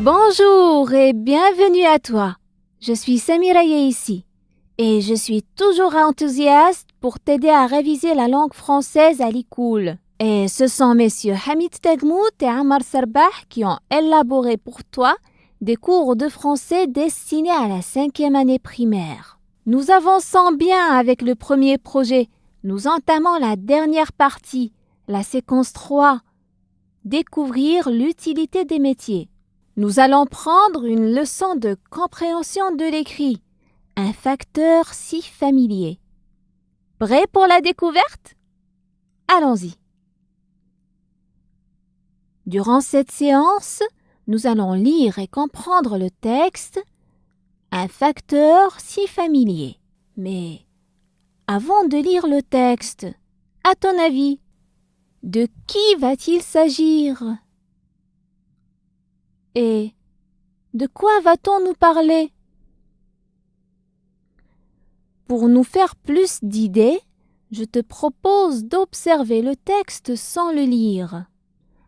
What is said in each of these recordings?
Bonjour et bienvenue à toi. Je suis Samira ici et je suis toujours enthousiaste pour t'aider à réviser la langue française à l'école. Et ce sont messieurs Hamid Tegmout et Ammar Sarbah qui ont élaboré pour toi des cours de français destinés à la 5e année primaire. Nous avançons bien avec le premier projet. Nous entamons la dernière partie, la séquence 3. Découvrir l'utilité des métiers. Nous allons prendre une leçon de compréhension de l'écrit, un facteur si familier. Prêt pour la découverte? Allons-y. Durant cette séance, nous allons lire et comprendre le texte, un facteur si familier. Mais avant de lire le texte, à ton avis, de qui va-t-il s'agir? Et de quoi va-t-on nous parler? Pour nous faire plus d'idées, je te propose d'observer le texte sans le lire.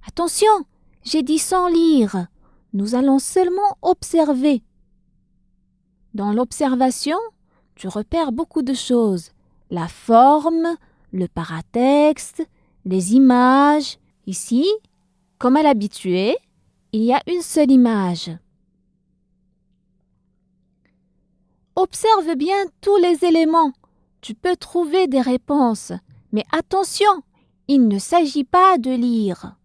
Attention, j'ai dit sans lire. Nous allons seulement observer. Dans l'observation, tu repères beaucoup de choses. La forme, le paratexte, les images. Ici, comme à l'habitué, il y a une seule image. Observe bien tous les éléments. Tu peux trouver des réponses. Mais attention, il ne s'agit pas de lire.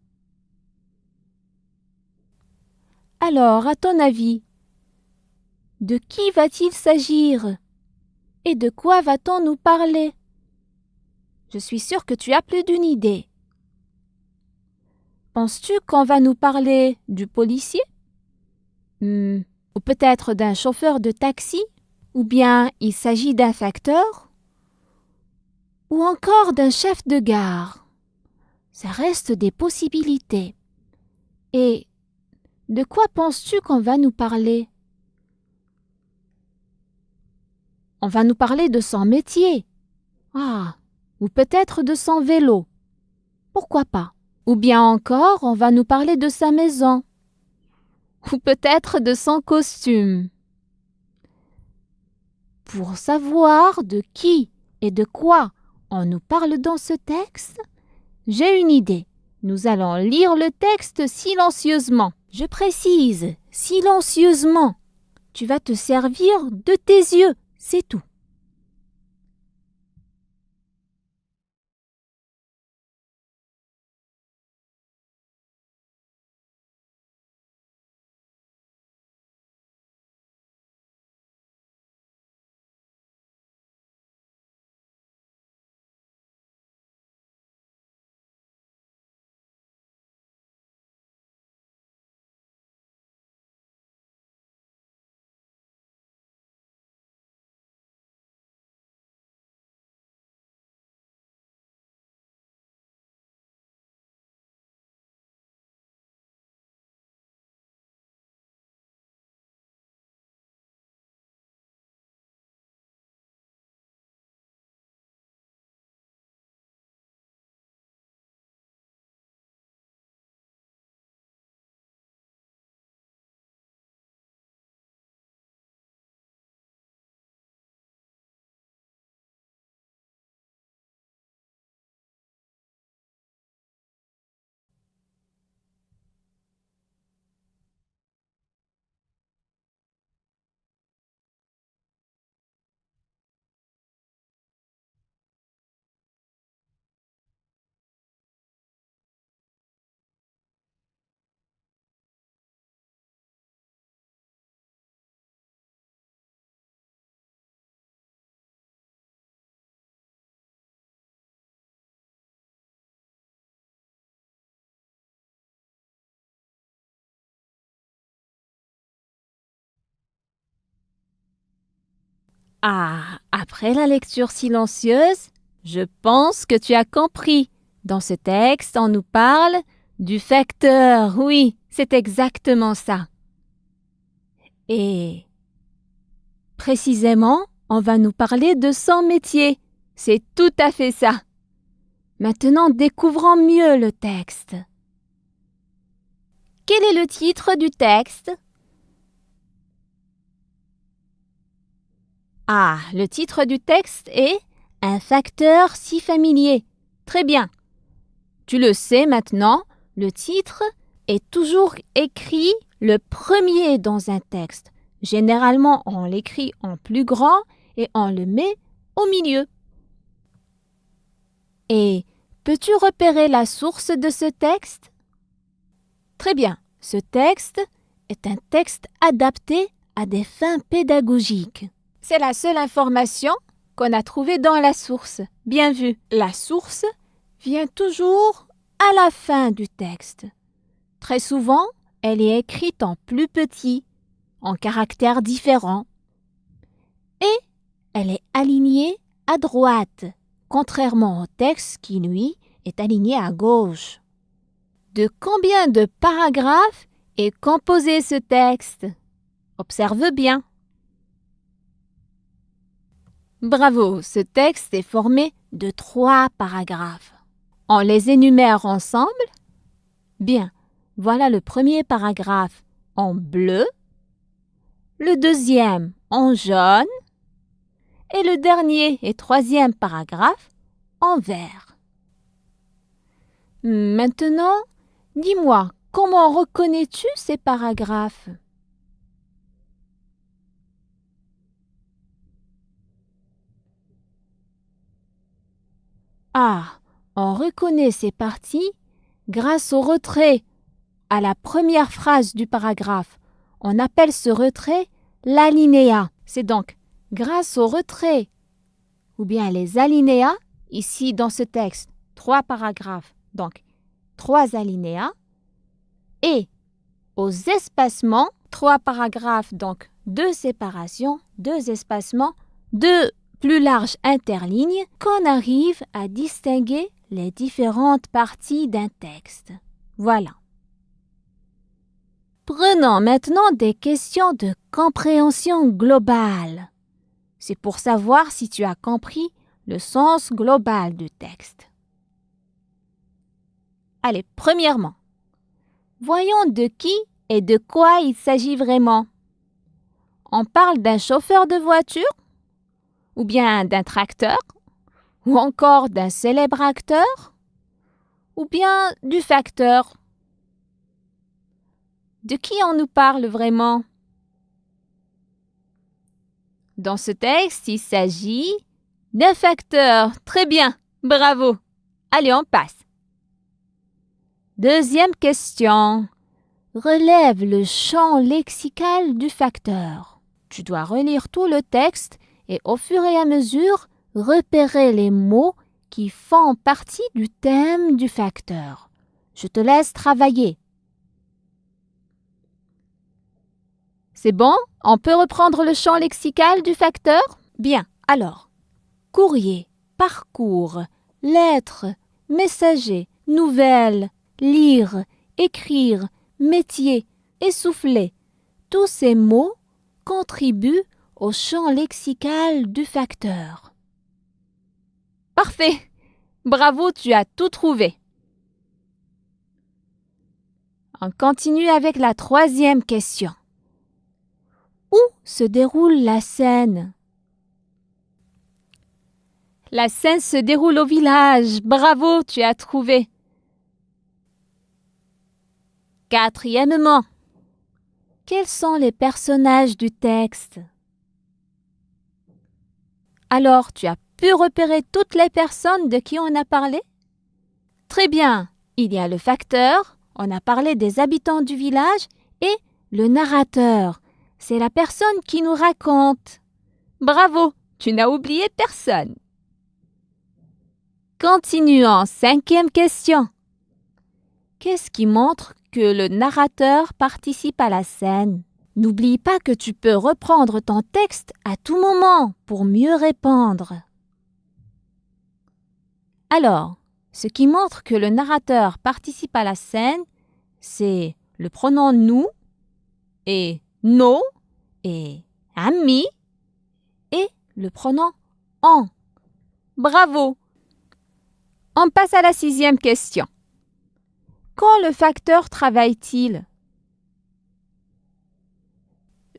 Alors, à ton avis, de qui va-t-il s'agir? Et de quoi va-t-on nous parler? Je suis sûre que tu as plus d'une idée. Penses-tu qu'on va nous parler du policier? Ou peut-être d'un chauffeur de taxi? Ou bien il s'agit d'un facteur? Ou encore d'un chef de gare? Ça reste des possibilités. Et de quoi penses-tu qu'on va nous parler? On va nous parler de son métier. Ou peut-être de son vélo. Pourquoi pas? Ou bien encore, on va nous parler de sa maison. Ou peut-être de son costume. Pour savoir de qui et de quoi on nous parle dans ce texte, j'ai une idée. Nous allons lire le texte silencieusement. Je précise, silencieusement. Tu vas te servir de tes yeux, c'est tout. Après la lecture silencieuse, je pense que tu as compris. Dans ce texte, on nous parle du facteur. Oui, c'est exactement ça. Et précisément, on va nous parler de son métier. C'est tout à fait ça. Maintenant, découvrons mieux le texte. Quel est le titre du texte? Ah, le titre du texte est « Un facteur si familier ». Très bien. Tu le sais maintenant, le titre est toujours écrit le premier dans un texte. Généralement, on l'écrit en plus grand et on le met au milieu. Et peux-tu repérer la source de ce texte? Très bien, ce texte est un texte adapté à des fins pédagogiques. C'est la seule information qu'on a trouvée dans la source. Bien vu, la source vient toujours à la fin du texte. Très souvent, elle est écrite en plus petit, en caractères différents. Et elle est alignée à droite, contrairement au texte qui, lui, est aligné à gauche. De combien de paragraphes est composé ce texte? Observe bien. Bravo, ce texte est formé de 3 paragraphes. On les énumère ensemble? Bien, voilà le premier paragraphe en bleu, le deuxième en jaune et le dernier et troisième paragraphe en vert. Maintenant, dis-moi, comment reconnais-tu ces paragraphes? Ah, on reconnaît ces parties grâce au retrait à la première phrase du paragraphe. On appelle ce retrait l'alinéa. C'est donc grâce au retrait ou bien les alinéas, ici dans ce texte, 3 paragraphes, donc 3 alinéas, et aux espacements, 3 paragraphes, donc 2 séparations, 2 espacements, 2 plus larges interlignes, qu'on arrive à distinguer les différentes parties d'un texte. Voilà. Prenons maintenant des questions de compréhension globale. C'est pour savoir si tu as compris le sens global du texte. Allez, premièrement, voyons de qui et de quoi il s'agit vraiment. On parle d'un chauffeur de voiture, ou bien d'un tracteur, ou encore d'un célèbre acteur, ou bien du facteur. De qui on nous parle vraiment? Dans ce texte, il s'agit d'un facteur. Très bien, bravo. Allez, on passe. Deuxième question. Relève le champ lexical du facteur. Tu dois relire tout le texte et au fur et à mesure, repérer les mots qui font partie du thème du facteur. Je te laisse travailler. C'est bon? On peut reprendre le champ lexical du facteur? Bien, alors. Courrier, parcours, lettre, messager, nouvelle, lire, écrire, métier, essouffler. Tous ces mots contribuent au champ lexical du facteur. Parfait! Bravo, tu as tout trouvé. On continue avec la troisième question. Où se déroule la scène? La scène se déroule au village. Bravo, tu as trouvé. Quatrièmement, quels sont les personnages du texte? Alors, tu as pu repérer toutes les personnes de qui on a parlé? Très bien, il y a le facteur, on a parlé des habitants du village et le narrateur. C'est la personne qui nous raconte. Bravo, tu n'as oublié personne. Continuons, cinquième question. Qu'est-ce qui montre que le narrateur participe à la scène? N'oublie pas que tu peux reprendre ton texte à tout moment pour mieux répondre. Alors, ce qui montre que le narrateur participe à la scène, c'est le pronom nous et nos et ami et le pronom on. Bravo! On passe à la 6e question. Quand le facteur travaille-t-il?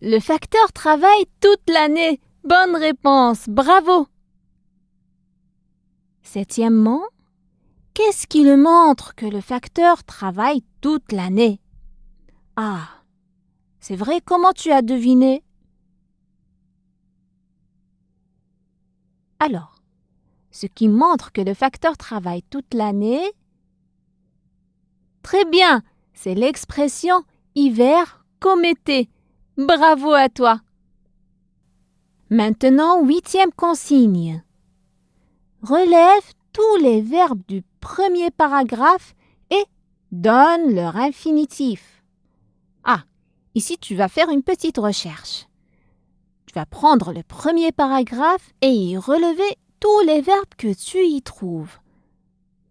Le facteur travaille toute l'année. Bonne réponse, bravo. Septièmement, qu'est-ce qui le montre que le facteur travaille toute l'année? Ah, c'est vrai, comment tu as deviné? Alors, ce qui montre que le facteur travaille toute l'année, très bien, c'est l'expression hiver comme été. Bravo à toi. Maintenant, huitième consigne. Relève tous les verbes du premier paragraphe et donne leur infinitif. Ah, ici tu vas faire une petite recherche. Tu vas prendre le premier paragraphe et y relever tous les verbes que tu y trouves.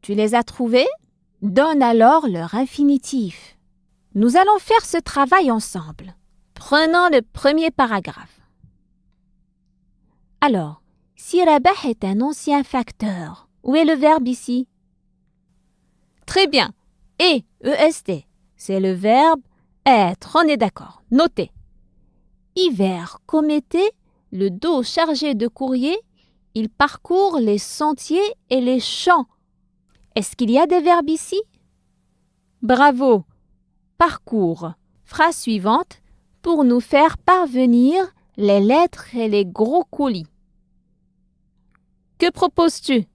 Tu les as trouvés? Donne alors leur infinitif. Nous allons faire ce travail ensemble. Prenons le premier paragraphe. Alors, si Rabah est un ancien facteur, où est le verbe ici? Très bien. Et, EST, c'est le verbe être. On est d'accord. Notez. Hiver comme été, le dos chargé de courrier, il parcourt les sentiers et les champs. Est-ce qu'il y a des verbes ici? Bravo. Parcours. Phrase suivante. Pour nous faire parvenir les lettres et les gros colis. Que proposes-tu?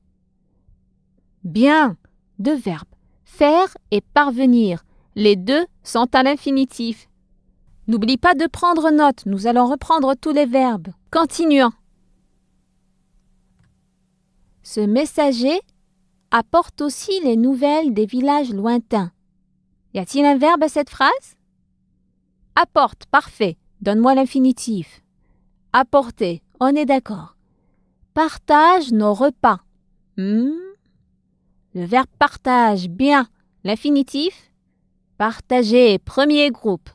Bien. Deux verbes. Faire et parvenir. Les deux sont à l'infinitif. N'oublie pas de prendre note. Nous allons reprendre tous les verbes. Continuons. Ce messager apporte aussi les nouvelles des villages lointains. Y a-t-il un verbe à cette phrase? Apporte, parfait. Donne-moi l'infinitif. Apporter, on est d'accord. Partage nos repas. Le verbe partage, bien. L'infinitif? Partager, premier groupe.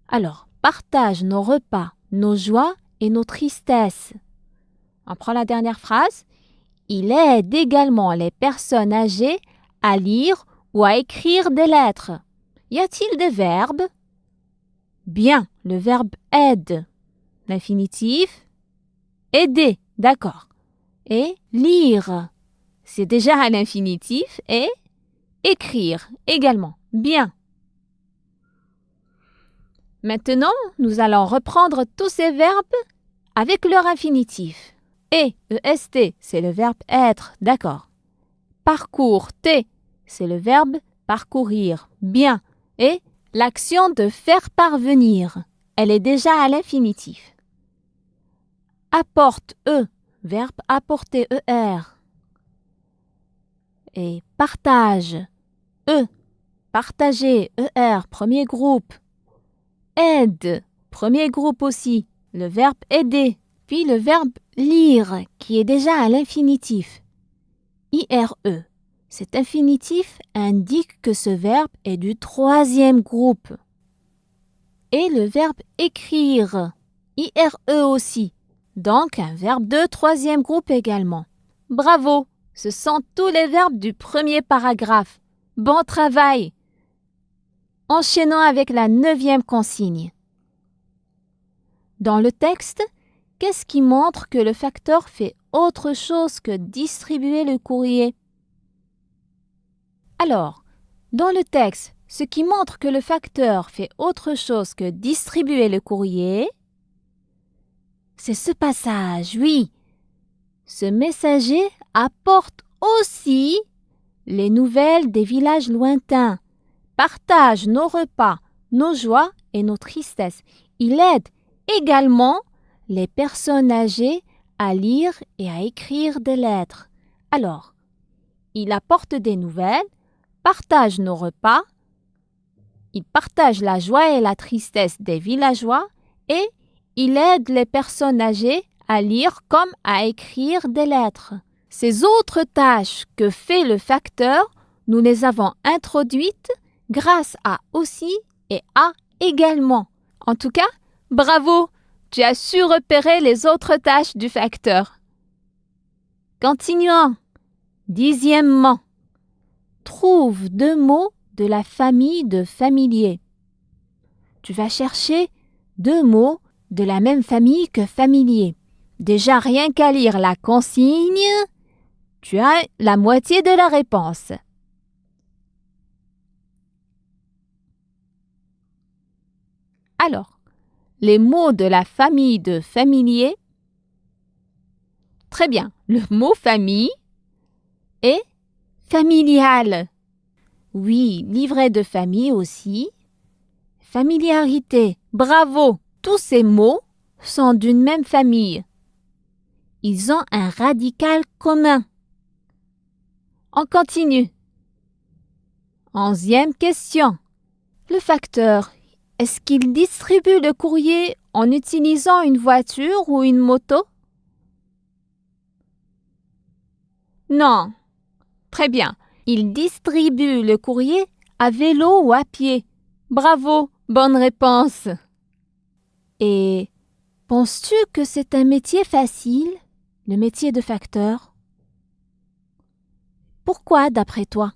Alors, partage nos repas, nos joies et nos tristesses. On prend la dernière phrase. Il aide également les personnes âgées à lire ou à écrire des lettres. Y a-t-il des verbes? Bien, le verbe aide. L'infinitif? Aider, d'accord. Et lire, c'est déjà à l'infinitif. Et écrire également. Bien. Maintenant, nous allons reprendre tous ces verbes avec leur infinitif. Et, EST, c'est le verbe être, d'accord. Parcours, T, c'est le verbe parcourir, bien. Et l'action de faire parvenir, elle est déjà à l'infinitif. Apporte, verbe apporter, ER. Et partage, partager, ER, premier groupe. Aide, premier groupe aussi, le verbe aider. Puis le verbe lire, qui est déjà à l'infinitif. IRE. Cet infinitif indique que ce verbe est du troisième groupe. Et le verbe écrire, IRE aussi. Donc un verbe de troisième groupe également. Bravo, ce sont tous les verbes du premier paragraphe. Bon travail. Enchaînons avec la 9e consigne. Dans le texte, qu'est-ce qui montre que le facteur fait autre chose que distribuer le courrier? Alors, dans le texte, ce qui montre que le facteur fait autre chose que distribuer le courrier, c'est ce passage, oui. Ce messager apporte aussi les nouvelles des villages lointains, partage nos repas, nos joies et nos tristesses. Il aide également les personnes âgées à lire et à écrire des lettres. Alors, il apporte des nouvelles, partage nos repas, il partage la joie et la tristesse des villageois et il aide les personnes âgées à lire comme à écrire des lettres. Ces autres tâches que fait le facteur, nous les avons introduites grâce à aussi et à également. En tout cas, bravo! Tu as su repérer les autres tâches du facteur. Continuons. 10e. Trouve 2 mots de la famille de familier. Tu vas chercher 2 mots de la même famille que familier. Déjà, rien qu'à lire la consigne, tu as la moitié de la réponse. Alors, les mots de la famille de familier. Très bien, le mot famille est familial. Oui, livret de famille aussi. Familiarité, bravo! Tous ces mots sont d'une même famille. Ils ont un radical commun. On continue. 11e question. Le facteur, est-ce qu'il distribue le courrier en utilisant une voiture ou une moto? Non. Très bien. Il distribue le courrier à vélo ou à pied. Bravo, bonne réponse. Et penses-tu que c'est un métier facile, le métier de facteur? Pourquoi, d'après toi?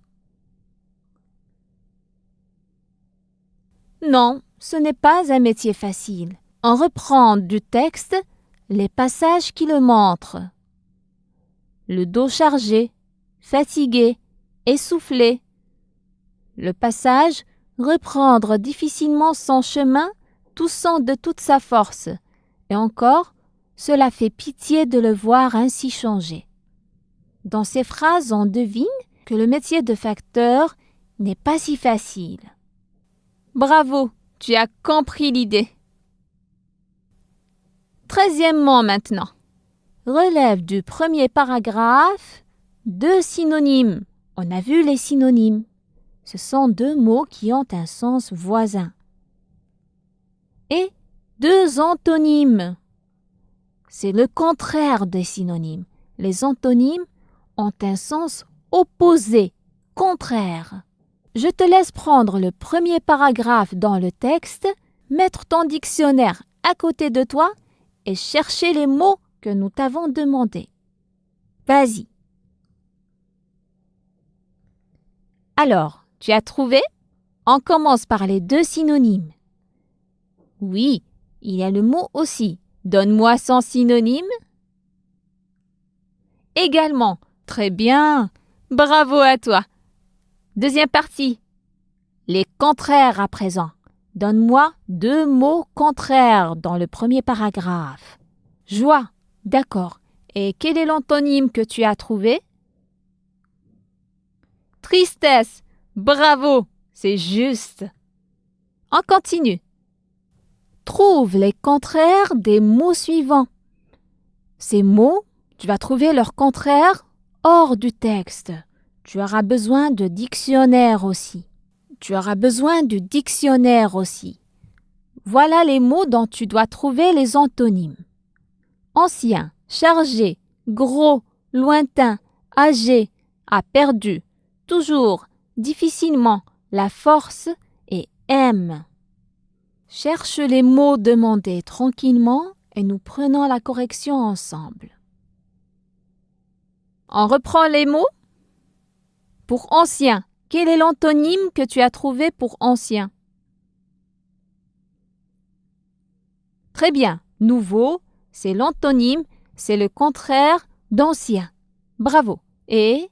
Non, ce n'est pas un métier facile. On reprend du texte les passages qui le montrent. Le dos chargé, fatigué, essoufflé. Le passage reprendre difficilement son chemin, toussant de toute sa force. Et encore, cela fait pitié de le voir ainsi changé. Dans ces phrases, on devine que le métier de facteur n'est pas si facile. Bravo, tu as compris l'idée. 13e maintenant. Relève du premier paragraphe 2 synonymes. On a vu les synonymes. Ce sont 2 mots qui ont un sens voisin. Et 2 antonymes. C'est le contraire des synonymes. Les antonymes ont un sens opposé, contraire. Je te laisse prendre le premier paragraphe dans le texte, mettre ton dictionnaire à côté de toi et chercher les mots que nous t'avons demandés. Vas-y. Alors, tu as trouvé? On commence par les 2 synonymes. Oui, il y a le mot aussi. Donne-moi son synonyme. Également. Très bien. Bravo à toi. Deuxième partie. Les contraires à présent. Donne-moi 2 mots contraires dans le premier paragraphe. Joie. D'accord. Et quel est l'antonyme que tu as trouvé? Tristesse. Bravo. C'est juste. On continue. Trouve les contraires des mots suivants. Ces mots, tu vas trouver leurs contraires hors du texte. Tu auras besoin de dictionnaire aussi. Voilà les mots dont tu dois trouver les antonymes. Ancien, chargé, gros, lointain, âgé, a perdu, toujours, difficilement, la force et aime. Cherche les mots demandés tranquillement et nous prenons la correction ensemble. On reprend les mots. Pour ancien, quel est l'antonyme que tu as trouvé pour ancien? Très bien. Nouveau, c'est l'antonyme, c'est le contraire d'ancien. Bravo. Et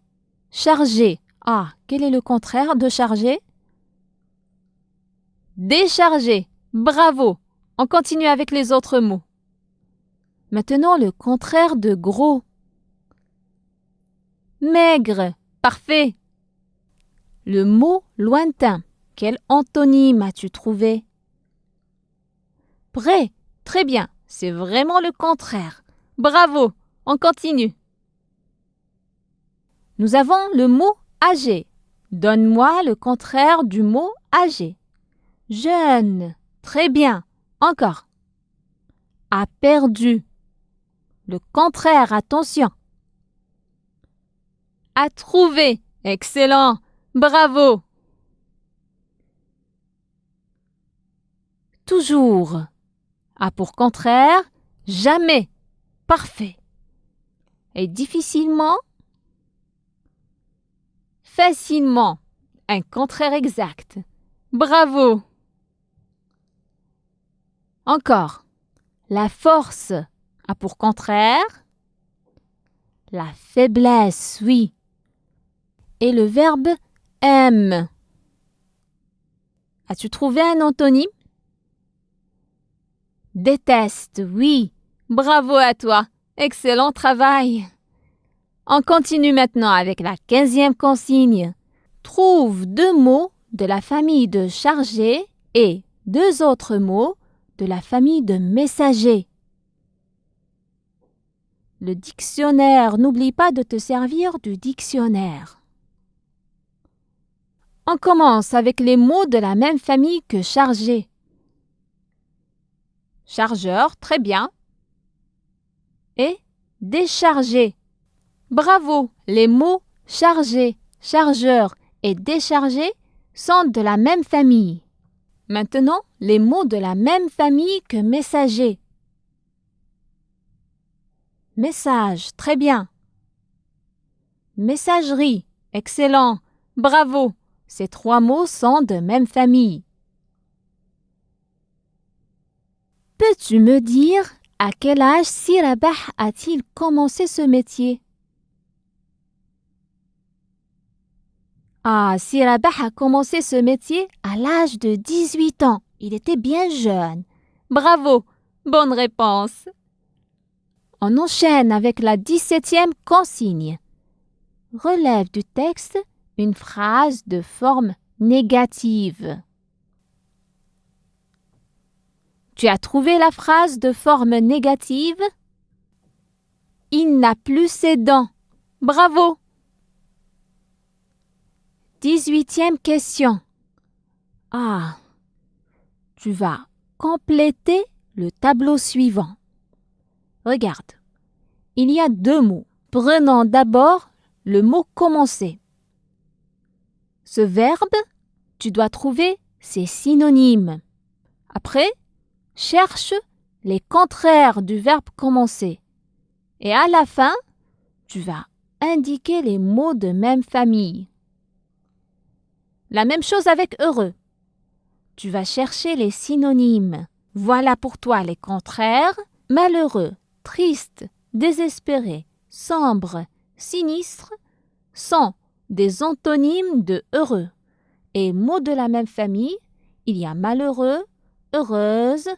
chargé. Ah, quel est le contraire de chargé? Déchargé. Bravo. On continue avec les autres mots. Maintenant, le contraire de gros. Maigre. Parfait. Le mot lointain. Quel antonyme as-tu trouvé? Près. Très bien. C'est vraiment le contraire. Bravo. On continue. Nous avons le mot âgé. Donne-moi le contraire du mot âgé. Jeune. Très bien. Encore. A perdu. Le contraire, attention. A trouvé. Excellent. Bravo. Toujours. A pour contraire, jamais. Parfait. Et difficilement, facilement. Un contraire exact. Bravo. Encore. La force a pour contraire la faiblesse, oui. Et le verbe aime. As-tu trouvé un antonyme? Déteste, oui. Bravo à toi. Excellent travail. On continue maintenant avec la 15e consigne. Trouve 2 mots de la famille de chargé et 2 autres mots de la famille de messager. Le dictionnaire, n'oublie pas de te servir du dictionnaire. On commence avec les mots de la même famille que chargé. Chargeur, très bien. Et déchargé. Bravo, les mots chargé, chargeur et déchargé sont de la même famille. Maintenant, les mots de la même famille que messager. Message, très bien. Messagerie, excellent. Bravo, ces 3 mots sont de même famille. Peux-tu me dire à quel âge Sir Rabah a-t-il commencé ce métier? Sir Rabah a commencé ce métier à l'âge de 18 ans. Il était bien jeune. Bravo, bonne réponse. On enchaîne avec la 17e consigne. Relève du texte une phrase de forme négative. Tu as trouvé la phrase de forme négative? Il n'a plus ses dents. Bravo! 18e question. Tu vas compléter le tableau suivant. Regarde, il y a 2 mots. Prenons d'abord le mot commencer. Ce verbe, tu dois trouver ses synonymes. Après, cherche les contraires du verbe commencer. Et à la fin, tu vas indiquer les mots de même famille. La même chose avec heureux. Tu vas chercher les synonymes. Voilà pour toi les contraires. Malheureux, triste, désespéré, sombre, sinistre sont des antonymes de heureux. Et mots de la même famille, il y a malheureux, heureuse,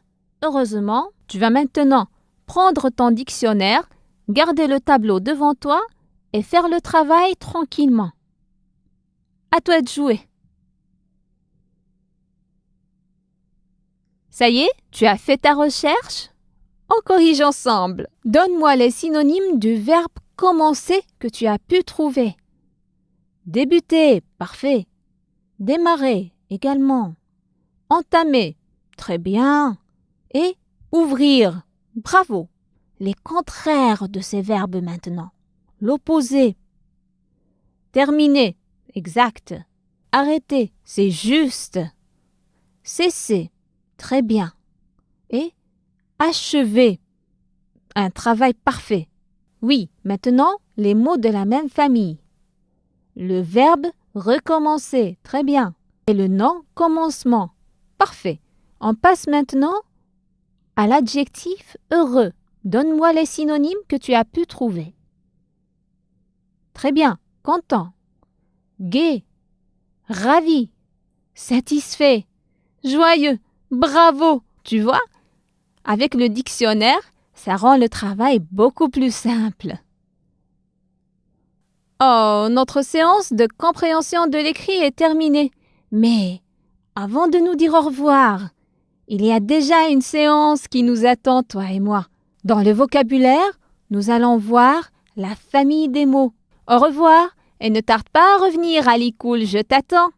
heureusement. Tu vas maintenant prendre ton dictionnaire, garder le tableau devant toi et faire le travail tranquillement. À toi de jouer. Ça y est, tu as fait ta recherche? On corrige ensemble. Donne-moi les synonymes du verbe commencer que tu as pu trouver. Débuter, parfait. Démarrer, également. Entamer, très bien. Et ouvrir, bravo. Les contraires de ces verbes maintenant. L'opposé. Terminer, exact. Arrêter, c'est juste. Cesser, très bien. Et achever, un travail parfait. Oui, maintenant, les mots de la même famille. Le verbe recommencer, très bien. Et le nom commencement, parfait. On passe maintenant à l'adjectif heureux. Donne-moi les synonymes que tu as pu trouver. Très bien, content, gai, ravi, satisfait, joyeux, bravo. Tu vois, avec le dictionnaire, ça rend le travail beaucoup plus simple. Oh, notre séance de compréhension de l'écrit est terminée. Mais avant de nous dire au revoir, il y a déjà une séance qui nous attend, toi et moi. Dans le vocabulaire, nous allons voir la famille des mots. Au revoir et ne tarde pas à revenir à l'école, je t'attends.